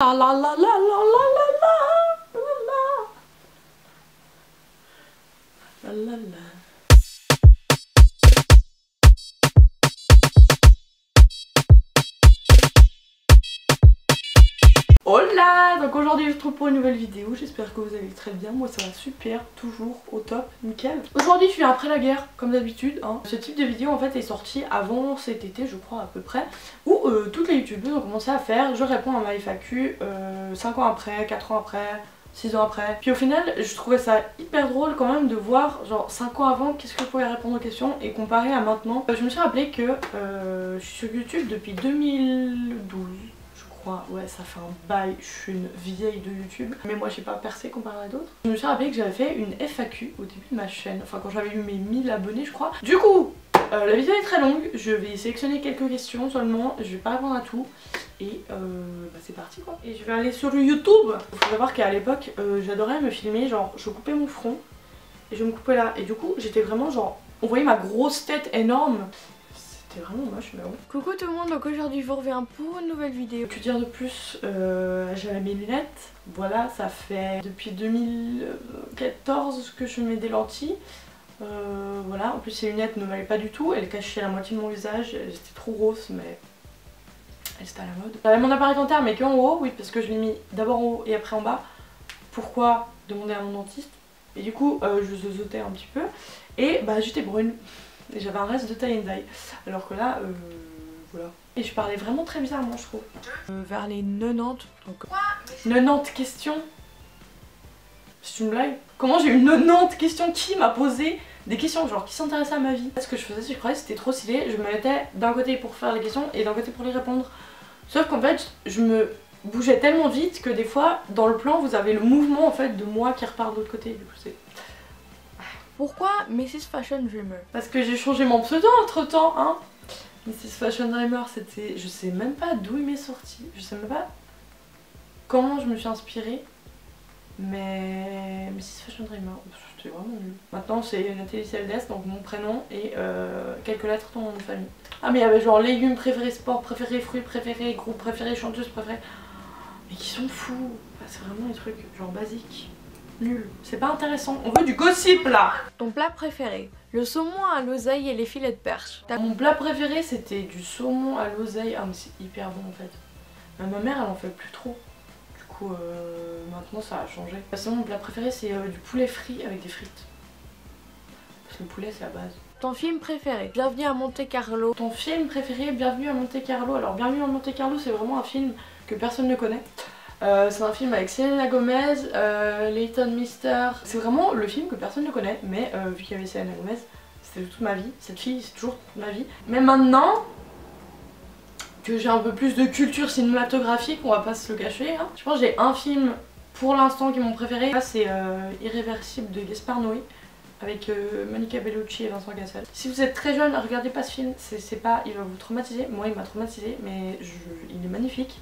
La la la la la la la la la la la. Hola! Donc aujourd'hui je vous retrouve pour une nouvelle vidéo, j'espère que vous allez très bien, moi ça va super, toujours au top, nickel. Aujourd'hui je suis après la guerre, comme d'habitude, hein. Ce type de vidéo en fait est sorti avant cet été je crois à peu près, où toutes les youtubeuses ont commencé à faire, je réponds à ma FAQ 5 ans après, 4 ans après, 6 ans après. Puis au final je trouvais ça hyper drôle quand même de voir genre 5 ans avant qu'est-ce que je pouvais répondre aux questions et comparer à maintenant. Je me suis rappelé que je suis sur YouTube depuis 2012. Ouais, ça fait un bail, je suis une vieille de YouTube, mais moi j'ai pas percé comparé à d'autres. Je me suis rappelé que j'avais fait une FAQ au début de ma chaîne, enfin quand j'avais eu mes 1000 abonnés je crois. Du coup, la vidéo est très longue, je vais sélectionner quelques questions seulement, je vais pas répondre à tout. Et bah c'est parti quoi. Et je vais aller sur le YouTube. Il faut savoir qu'à l'époque, j'adorais me filmer, genre je coupais mon front et je me coupais là. Et du coup j'étais vraiment genre, on voyait ma grosse tête énorme. C'était vraiment moche mais bon. Coucou tout le monde, donc aujourd'hui je vous reviens pour une nouvelle vidéo. Que dire de plus, j'avais mes lunettes, voilà, ça fait depuis 2014 que je mets des lentilles. Voilà, en plus ces lunettes ne m'allaient pas du tout, elles cachaient la moitié de mon visage, elles étaient trop grosses mais elles étaient à la mode. J'avais mon appareil dentaire mais que en haut, oui parce que je l'ai mis d'abord en haut et après en bas. Pourquoi demander à mon dentiste? Et du coup je zozotais un petit peu et bah j'étais brune. Et j'avais un reste de tie and dye. Alors que là, voilà. Et je parlais vraiment très bizarrement, je trouve. Vers les 90. Donc, 90 questions. C'est une blague. Comment j'ai eu 90 questions? Qui m'a posé des questions genre qui s'intéressaient à ma vie? Ce que je faisais, je croyais que c'était trop stylé. Je me mettais d'un côté pour faire les questions et d'un côté pour les répondre. Sauf qu'en fait, je me bougeais tellement vite que des fois, dans le plan, vous avez le mouvement en fait de moi qui repart de l'autre côté. Du coup, c'est... Pourquoi Mrs Fashion Dreamer? Parce que j'ai changé mon pseudo entre temps, hein. Mrs Fashion Dreamer, c'était... Je sais même pas d'où il m'est sorti. Je sais même pas comment je me suis inspirée. Mais Mrs Fashion Dreamer, c'était vraiment nul. Maintenant c'est Nathalie CLDS, donc mon prénom et quelques lettres dans mon nom de famille. Ah mais il y avait genre légumes préférés, sport préféré, fruits préférés, groupe préféré, chanteuse préférée. Mais qui sont fous. C'est vraiment des trucs genre basiques. Nul, c'est pas intéressant, on veut du gossip là. Ton plat préféré? Le saumon à l'oseille et les filets de perche. Mon plat préféré c'était du saumon à l'oseille. Ah mais c'est hyper bon en fait. Mais ma mère elle en fait plus trop. Du coup maintenant ça a changé. Sinon mon plat préféré c'est du poulet frit avec des frites. Parce que le poulet c'est la base. Ton film préféré? Bienvenue à Monte Carlo. Ton film préféré? Bienvenue à Monte Carlo. Alors Bienvenue à Monte Carlo c'est vraiment un film que personne ne connaît. C'est un film avec Selena Gomez, Leighton Meester. C'est vraiment le film que personne ne connaît, mais vu qu'il y avait Selena Gomez, c'était toute ma vie. Cette fille, c'est toujours toute ma vie. Mais maintenant que j'ai un peu plus de culture cinématographique, on va pas se le cacher, hein, je pense que j'ai un film pour l'instant qui est mon préféré. C'est Irréversible de Gaspard Noé, avec Monica Bellucci et Vincent Cassel. Si vous êtes très jeune, regardez pas ce film, c'est pas, il va vous traumatiser. Moi il m'a traumatisé, mais il est magnifique.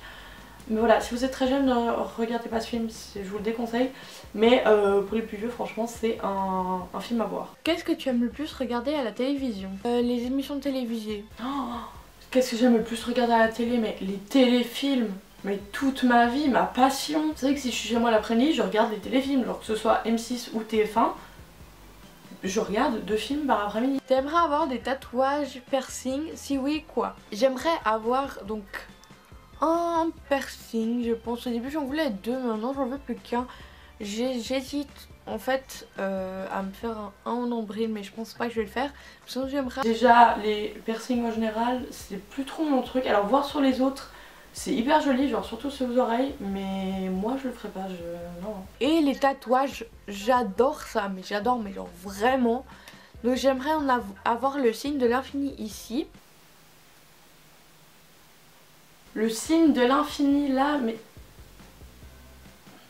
Mais voilà, si vous êtes très jeune, regardez pas ce film, je vous le déconseille. Mais pour les plus vieux, franchement, c'est un film à voir. Qu'est-ce que tu aimes le plus regarder à la télévision? Les émissions télévisées. Oh, qu'est-ce que j'aime le plus regarder à la télé? Mais les téléfilms. Mais toute ma vie, ma passion. C'est vrai que si je suis chez moi l'après-midi, je regarde les téléfilms. Genre que ce soit M6 ou TF1, je regarde 2 films par après-midi. T'aimerais avoir des tatouages, piercings? Si oui, quoi? J'aimerais avoir donc... un piercing, je pense. Au début j'en voulais 2, maintenant j'en veux plus qu'un. J'hésite en fait à me faire un nombril, mais je pense pas que je vais le faire. Sinon j'aimerais... Déjà les piercings en général c'est plus trop mon truc. Alors voir sur les autres c'est hyper joli, genre surtout sur les oreilles, mais moi je le ferai pas, non. Et les tatouages, j'adore ça, mais j'adore, mais genre vraiment. Donc j'aimerais en avoir le signe de l'infini ici. Le signe de l'infini là, mais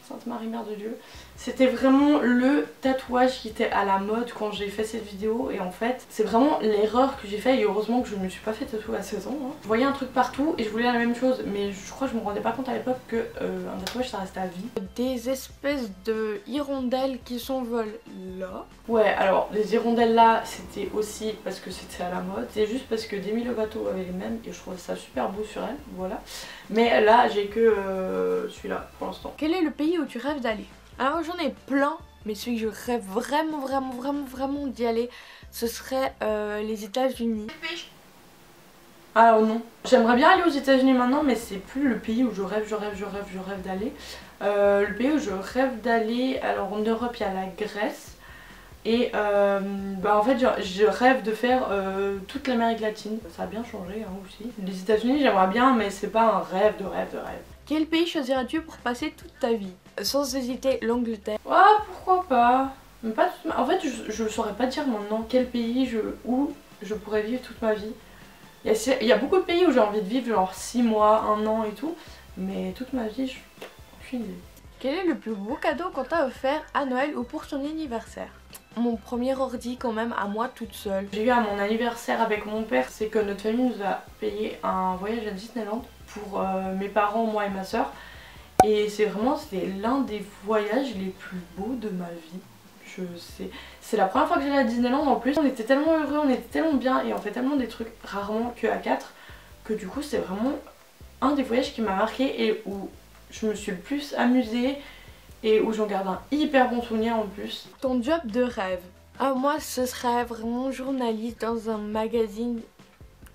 Sainte Marie Mère de Dieu. C'était vraiment le tatouage qui était à la mode quand j'ai fait cette vidéo et en fait c'est vraiment l'erreur que j'ai fait et heureusement que je ne me suis pas fait tatouer à 16 ans. Hein. Je voyais un truc partout et je voulais la même chose mais je crois que je me rendais pas compte à l'époque que un tatouage ça restait à vie. Des espèces de hirondelles qui s'envolent là. Ouais alors les hirondelles là c'était aussi parce que c'était à la mode, c'est juste parce que Demi Lovato avait les mêmes et je trouvais ça super beau sur elle, voilà. Mais là j'ai que celui-là pour l'instant. Quel est le pays où tu rêves d'aller? Alors j'en ai plein, mais celui que je rêve vraiment d'y aller, ce serait les États-Unis. Alors non, j'aimerais bien aller aux États-Unis maintenant, mais c'est plus le pays où je rêve d'aller. Le pays où je rêve d'aller, alors en Europe il y a la Grèce. Et en fait je rêve de faire toute l'Amérique latine. Ça a bien changé hein, aussi. Les États-Unis j'aimerais bien mais c'est pas un rêve de rêve. Quel pays choisirais-tu pour passer toute ta vie? Sans hésiter l'Angleterre. Ah pourquoi pas. Mais pas toute en fait je saurais pas dire maintenant quel pays où je pourrais vivre toute ma vie. Il y a beaucoup de pays où j'ai envie de vivre genre 6 mois, 1 an et tout. Mais toute ma vie je aucune idée. Quel est le plus beau cadeau qu'on t'a offert à Noël ou pour ton anniversaire? Mon premier ordi quand même à moi toute seule. J'ai eu à mon anniversaire avec mon père, c'est que notre famille nous a payé un voyage à Disneyland pour mes parents, moi et ma soeur. Et c'était l'un des voyages les plus beaux de ma vie. C'est la première fois que j'allais à Disneyland en plus. On était tellement heureux, on était tellement bien et on fait tellement des trucs rarement que à 4 que du coup c'est vraiment un des voyages qui m'a marqué et où je me suis le plus amusée. Et où j'en garde un hyper bon souvenir en plus. Ton job de rêve? Ah moi ce serait vraiment journaliste dans un magazine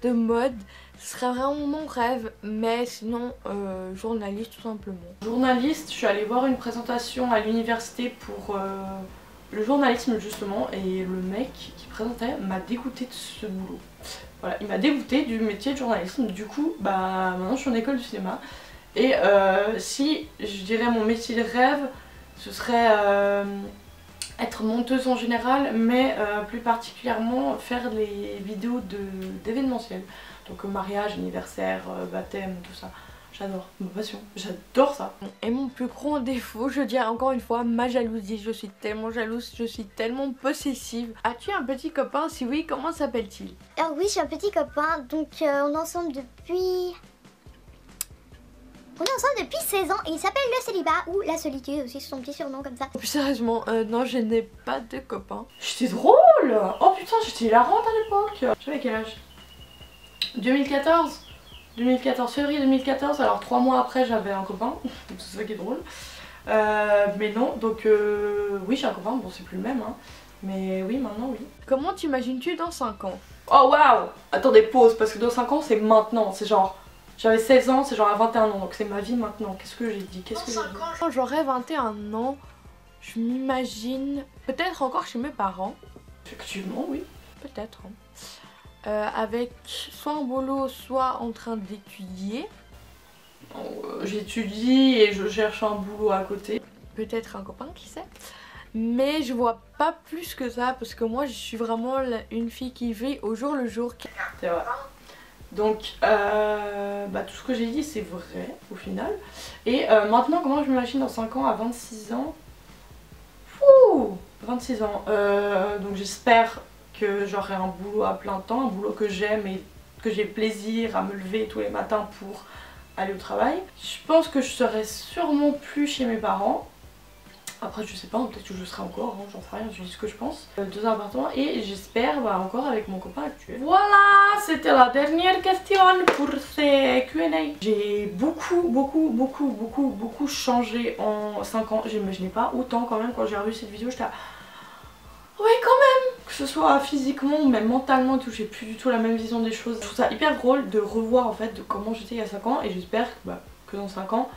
de mode. Ce serait vraiment mon rêve, mais sinon journaliste tout simplement. Journaliste, je suis allée voir une présentation à l'université pour le journalisme justement et le mec qui présentait m'a dégoûté de ce boulot. Voilà, il m'a dégoûté du métier de journalisme, du coup bah maintenant je suis en école du cinéma. Et si je dirais mon métier de rêve, ce serait être monteuse en général, mais plus particulièrement faire les vidéos d'événementiel. Donc mariage, anniversaire, baptême, tout ça. J'adore, ma passion, j'adore ça. Et mon plus grand défaut, je dirais encore une fois, ma jalousie. Je suis tellement jalouse, je suis tellement possessive. As-tu un petit copain? Si oui, comment s'appelle-t-il? Alors oui, j'ai un petit copain, donc on est ensemble depuis... On est ensemble depuis 16 ans et il s'appelle le célibat ou la solitude aussi, c'est son petit surnom comme ça. Plus sérieusement, non je n'ai pas de copain. J'étais drôle. Oh putain j'étais hilarante à l'époque. J'avais quel âge? 2014, février 2014, alors 3 mois après j'avais un copain, c'est ça qui est drôle. Mais non, donc oui j'ai un copain, bon c'est plus le même hein. Mais oui maintenant oui. Comment t'imagines-tu dans 5 ans? Oh waouh. Attendez pause parce que dans 5 ans c'est maintenant, c'est genre... J'avais 16 ans, c'est genre à 21 ans, donc c'est ma vie maintenant. Qu'est-ce que j'ai dit? Quand j'aurai 21 ans, je m'imagine peut-être encore chez mes parents. Effectivement, oui. Peut-être. Avec soit un boulot, soit en train d'étudier. J'étudie et je cherche un boulot à côté. Peut-être un copain, qui sait. Mais je vois pas plus que ça, parce que moi je suis vraiment une fille qui vit au jour le jour. C'est vrai. Donc tout ce que j'ai dit c'est vrai au final. Et maintenant comment je m'imagine dans 5 ans à 26 ans? Ouh, 26 ans. Donc j'espère que j'aurai un boulot à plein temps, un boulot que j'aime et que j'ai plaisir à me lever tous les matins pour aller au travail. Je pense que je serai sûrement plus chez mes parents. Après je sais pas, peut-être que je serai encore, hein, j'en sais rien, je dis ce que je pense. 2 appartements et j'espère encore avec mon copain actuel. Voilà, c'était la dernière question pour ces Q&A. J'ai beaucoup changé en 5 ans. J'imaginais pas autant quand même quand j'ai revu cette vidéo, j'étais là... Ouais quand même. Que ce soit physiquement ou même mentalement et tout, j'ai plus du tout la même vision des choses. Je trouve ça hyper drôle de revoir en fait de comment j'étais il y a 5 ans et j'espère que dans 5 ans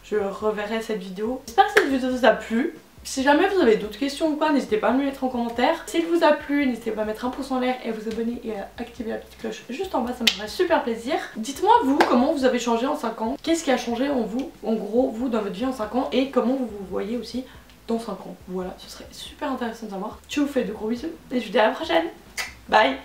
je reverrai cette vidéo. J'espère que cette vidéo vous a plu. Si jamais vous avez d'autres questions ou quoi, n'hésitez pas à me les mettre en commentaire. S'il vous a plu, n'hésitez pas à mettre un pouce en l'air et à vous abonner et à activer la petite cloche juste en bas, ça me ferait super plaisir. Dites-moi vous, comment vous avez changé en 5 ans. Qu'est-ce qui a changé en vous, en gros, vous dans votre vie en 5 ans et comment vous vous voyez aussi dans 5 ans. Voilà, ce serait super intéressant de savoir. Je vous fais de gros bisous et je vous dis à la prochaine. Bye.